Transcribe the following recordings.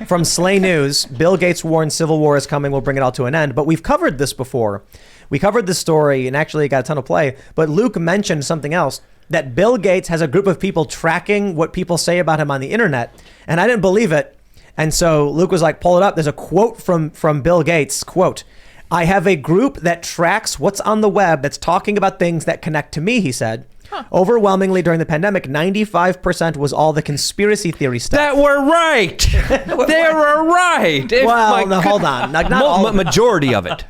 From Slay News, Bill Gates warns civil war is coming. We'll bring it all to an end. But we've covered this before. We covered this story and actually it got a ton of play. But Luke mentioned something else, that Bill Gates has a group of people tracking what people say about him on the internet. And I didn't believe it. And so Luke was like, pull it up. There's a quote from Bill Gates, quote, "I have a group that tracks what's on the web that's talking about things that connect to me," he said. Overwhelmingly during the pandemic, 95% was all the conspiracy theory stuff. That were right. They were right. Well, no, hold on. Not all majority of it.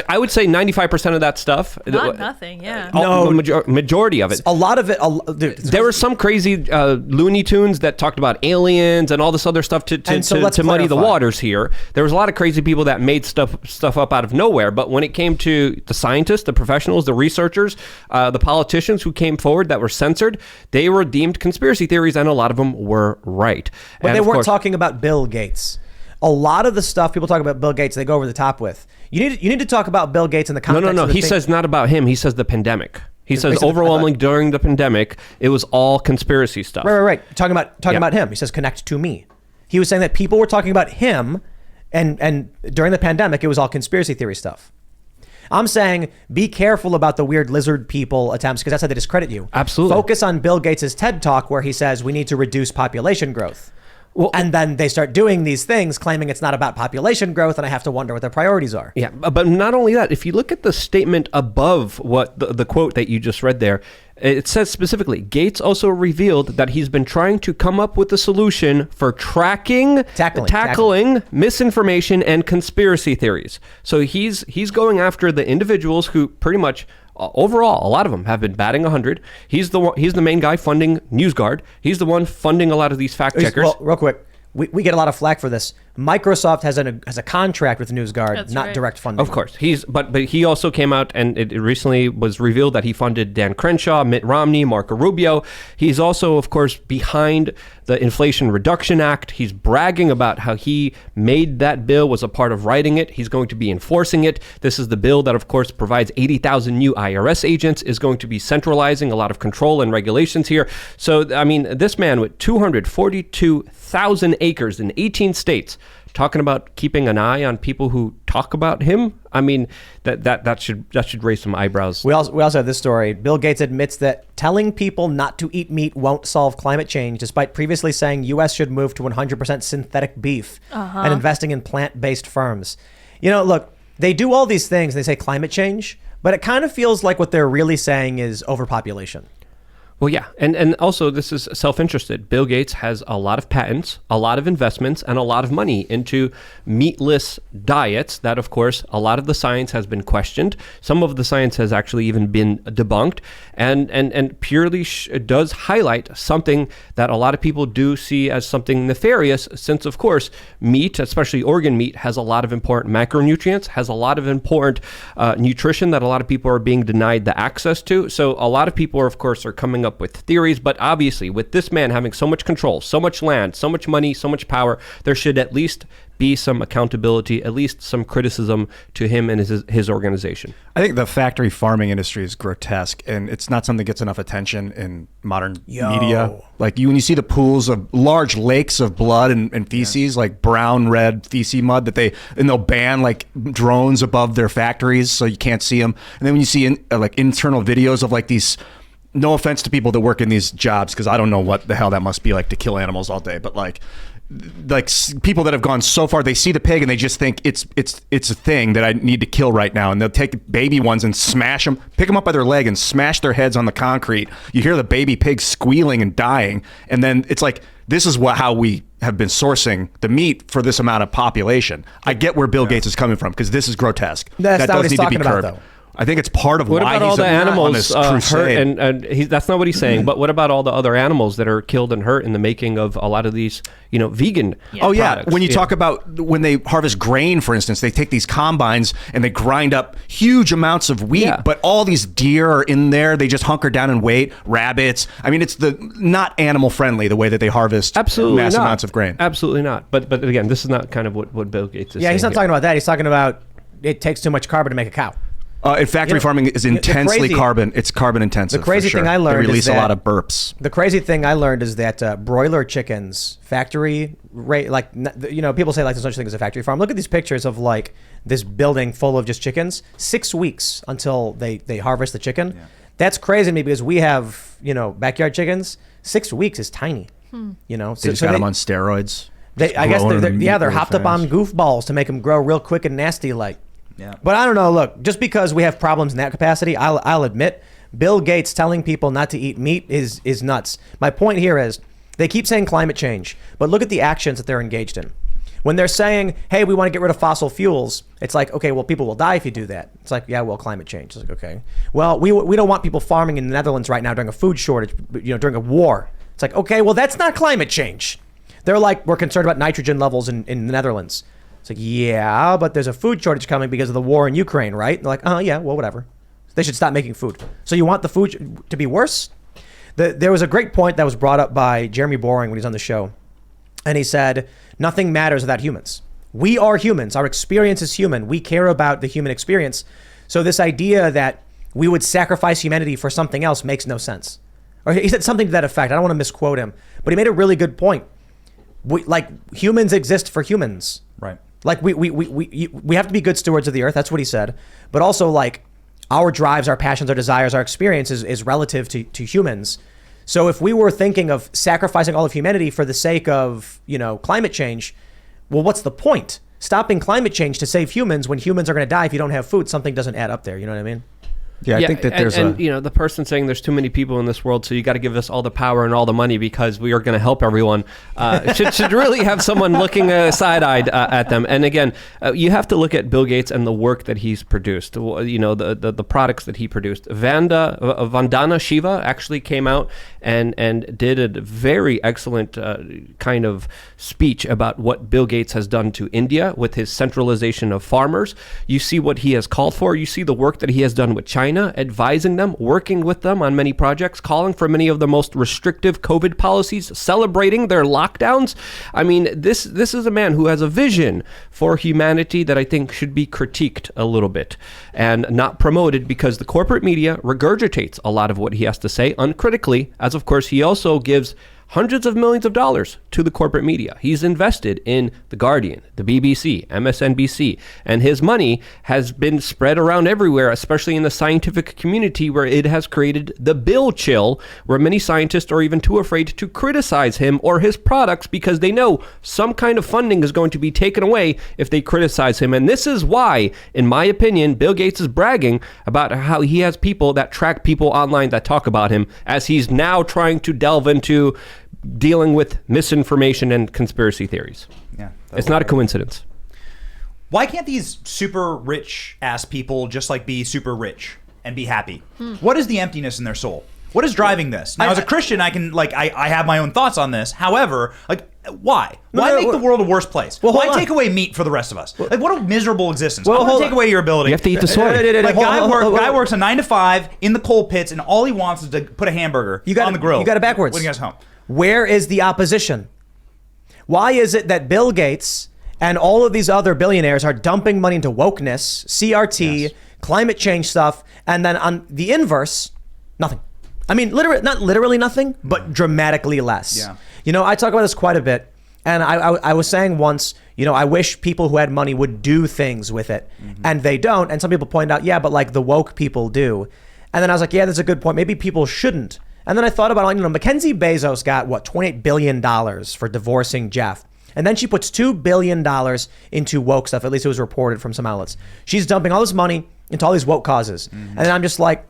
I would say 95% of that stuff. Not nothing, yeah. No. Majority of it. A lot of it. Dude, there were some crazy Looney Tunes that talked about aliens and all this other stuff to muddy the waters here. There was a lot of crazy people that made stuff up out of nowhere. But when it came to the scientists, the professionals, the researchers, the politicians who came forward that were censored, they were deemed conspiracy theories, and a lot of them were right. But and they weren't talking about Bill Gates. A lot of the stuff people talk about Bill Gates, they go over the top with. You need to talk about Bill Gates in the context. No. He says not about him. He says the pandemic. He says overwhelmingly during the pandemic, it was all conspiracy stuff. Right. Talking about him. He says connect to me. He was saying that people were talking about him, and during the pandemic, it was all conspiracy theory stuff. I'm saying be careful about the weird lizard people attempts, because that's how they discredit you. Absolutely. Focus on Bill Gates' TED Talk where he says we need to reduce population growth. Well, and then they start doing these things claiming it's not about population growth, and I have to wonder what their priorities are. Yeah, but not only that, if you look at the statement above what the quote that you just read there, it says specifically, Gates also revealed that he's been trying to come up with a solution for tackling misinformation and conspiracy theories. So he's going after the individuals who pretty much overall, a lot of them have been batting 100. He's the main guy funding NewsGuard. He's the one funding a lot of these fact checkers. Well, real quick, we get a lot of flack for this. Microsoft has a contract with NewsGuard, That's not right. direct funding. Of course, but he also came out and it recently was revealed that he funded Dan Crenshaw, Mitt Romney, Marco Rubio. He's also, of course, behind the Inflation Reduction Act. He's bragging about how he made that bill, was a part of writing it. He's going to be enforcing it. This is the bill that, of course, provides 80,000 new IRS agents, is going to be centralizing a lot of control and regulations here. So, I mean, this man with 242,000 acres in 18 states, talking about keeping an eye on people who talk about him. I mean, that should raise some eyebrows. We also have this story. Bill Gates admits that telling people not to eat meat won't solve climate change, despite previously saying U.S. should move to 100% synthetic beef and investing in plant-based firms. You know, look, they do all these things. They say climate change, but it kind of feels like what they're really saying is overpopulation. Well, yeah. And also this is self-interested. Bill Gates has a lot of patents, a lot of investments, and a lot of money into meatless diets that, of course, a lot of the science has been questioned. Some of the science has actually even been debunked, and purely does highlight something that a lot of people do see as something nefarious, since, of course, meat, especially organ meat, has a lot of important macronutrients, has a lot of important nutrition that a lot of people are being denied the access to. So a lot of people, of course, are coming up with theories, but obviously with this man having so much control, so much land, so much money, so much power, there should at least be some accountability, at least some criticism to him and his organization. I think the factory farming industry is grotesque, and it's not something that gets enough attention in modern media. Like when you see the pools of large lakes of blood and feces, like brown, red feces mud they'll ban like drones above their factories so you can't see them. And then when you see like internal videos of like these, no offense to people that work in these jobs, because I don't know what the hell that must be like to kill animals all day, but like people that have gone so far, they see the pig and they just think it's a thing that I need to kill right now, and they'll take baby ones and smash them, pick them up by their leg and smash their heads on the concrete. You hear the baby pig squealing and dying, and then it's like, this is how we have been sourcing the meat for this amount of population. I get where Bill Gates is coming from, because this is grotesque. That's not what he's talking about, though. I think it's part of what why about all he's the animals on this crusade. hurt, and that's not what he's saying. But what about all the other animals that are killed and hurt in the making of a lot of these, vegan? Oh yeah, products? when you talk about when they harvest grain, for instance, they take these combines and they grind up huge amounts of wheat, but all these deer are in there. They just hunker down and wait. Rabbits. I mean, it's not animal friendly the way that they harvest massive amounts of grain. Absolutely not. But again, this is not kind of what Bill Gates is saying. Yeah, he's not talking about that. He's talking about it takes too much carbon to make a cow. In factory farming is intensely it's carbon intensive. The crazy thing I learned they release is that a lot of burps. The crazy thing I learned is that broiler chickens, factory rate, like, you know, people say like there's such thing as a factory farm. Look at these pictures of like this building full of just chickens. 6 weeks until they harvest the chicken. Yeah. That's crazy to me because we have, you know, backyard chickens. 6 weeks is tiny. You know, they just got them on steroids. I guess they're hopped up on goofballs to make them grow real quick and nasty like. Yeah. But I don't know. Look, just because we have problems in that capacity, I'll admit, Bill Gates telling people not to eat meat is nuts. My point here is they keep saying climate change, but look at the actions that they're engaged in. When they're saying, hey, we want to get rid of fossil fuels, it's like, okay, well, people will die if you do that. It's like, yeah, well, climate change. It's like, okay. Well, we don't want people farming in the Netherlands right now during a food shortage, you know, during a war. It's like, okay, well, that's not climate change. They're like, we're concerned about nitrogen levels in the Netherlands. It's like, yeah, but there's a food shortage coming because of the war in Ukraine, right? And they're like, oh, yeah, well, whatever. They should stop making food. So you want the food to be worse? There was a great point that was brought up by Jeremy Boring when he was on the show. And he said, nothing matters without humans. We are humans. Our experience is human. We care about the human experience. So this idea that we would sacrifice humanity for something else makes no sense. Or he said something to that effect. I don't want to misquote him, but he made a really good point. Humans exist for humans. Right. Like we have to be good stewards of the earth. That's what he said. But also like our drives, our passions, our desires, our experience is relative to humans. So if we were thinking of sacrificing all of humanity for the sake of, you know, climate change, well, what's the point? Stopping climate change to save humans when humans are going to die if you don't have food, something doesn't add up there. You know what I mean? Yeah, I think that there's you know, the person saying there's too many people in this world, so you got to give us all the power and all the money because we are going to help everyone. Should really have someone looking side-eyed at them. And again, you have to look at Bill Gates and the work that he's produced. You know, the products that he produced. Vandana Shiva actually came out and did a very excellent kind of speech about what Bill Gates has done to India with his centralization of farmers. You see what he has called for. You see the work that he has done with China, advising them, working with them on many projects, calling for many of the most restrictive COVID policies, celebrating their lockdowns. I mean, this is a man who has a vision for humanity that I think should be critiqued a little bit and not promoted because the corporate media regurgitates a lot of what he has to say uncritically, as of course he also gives hundreds of millions of dollars to the corporate media. He's invested in The Guardian, the BBC, MSNBC, and his money has been spread around everywhere, especially in the scientific community where it has created the Bill chill, where many scientists are even too afraid to criticize him or his products because they know some kind of funding is going to be taken away if they criticize him. And this is why, in my opinion, Bill Gates is bragging about how he has people that track people online that talk about him as he's now trying to delve into dealing with misinformation and conspiracy theories. Yeah, it's not a coincidence. Why can't these super rich ass people just like be super rich and be happy? What is the emptiness in their soul? What is driving this? Now, as a Christian, I can I have my own thoughts on this. However, why? Why make the world a worse place? Well, why take away meat for the rest of us? Like, what a miserable existence. I want to take away your ability. You have to eat the soy. Guy works a 9 to 5 in the coal pits, and all he wants is to put a hamburger on the grill. You got it backwards. When he goes home. Where is the opposition? Why is it that Bill Gates and all of these other billionaires are dumping money into wokeness, CRT, climate change stuff, and then on the inverse, nothing? I mean, not literally nothing, but dramatically less. Yeah. You know, I talk about this quite a bit, and I was saying once, you know, I wish people who had money would do things with it, and they don't. And some people point out, yeah, but like the woke people do. And then I was like, yeah, that's a good point. Maybe people shouldn't. And then I thought about, you know, Mackenzie Bezos got, what, $28 billion for divorcing Jeff. And then she puts $2 billion into woke stuff. At least it was reported from some outlets. She's dumping all this money into all these woke causes. And then I'm just like,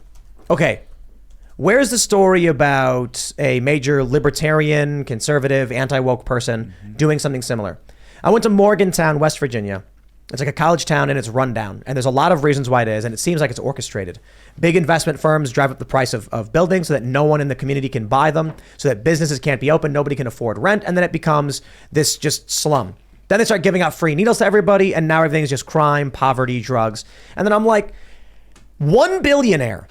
okay, where's the story about a major libertarian, conservative, anti-woke person doing something similar? I went to Morgantown, West Virginia. It's like a college town and it's run down. And there's a lot of reasons why it is. And it seems like it's orchestrated. Big investment firms drive up the price of buildings so that no one in the community can buy them, so that businesses can't be open, nobody can afford rent. And then it becomes this just slum. Then they start giving out free needles to everybody. And now everything's just crime, poverty, drugs. And then I'm like, one billionaire,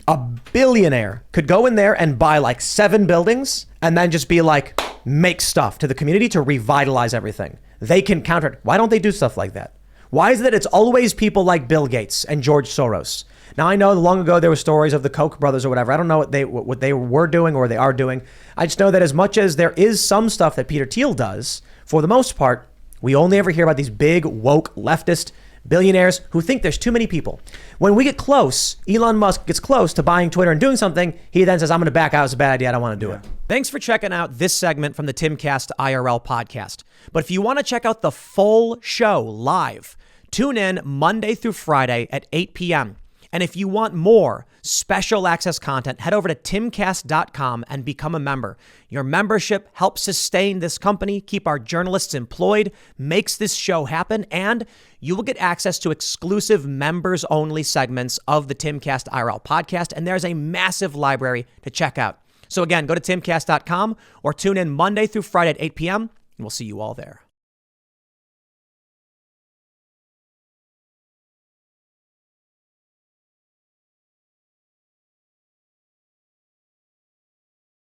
a billionaire could go in there and buy like 7 buildings and then just be like, make stuff to the community to revitalize everything. They can counter it. Why don't they do stuff like that? Why is it that it's always people like Bill Gates and George Soros? Now, I know long ago there were stories of the Koch brothers or whatever. I don't know what they were doing or they are doing. I just know that as much as there is some stuff that Peter Thiel does, for the most part, we only ever hear about these big, woke, leftist billionaires who think there's too many people. When we get close, Elon Musk gets close to buying Twitter and doing something, he then says, I'm going to back out. It's a bad idea. I don't want to do it. Thanks for checking out this segment from the Timcast IRL podcast. But if you want to check out the full show live, tune in Monday through Friday at 8 p.m. And if you want more special access content, head over to timcast.com and become a member. Your membership helps sustain this company, keep our journalists employed, makes this show happen, and you will get access to exclusive members-only segments of the Timcast IRL podcast, and there's a massive library to check out. So again, go to timcast.com or tune in Monday through Friday at 8 p.m., and we'll see you all there.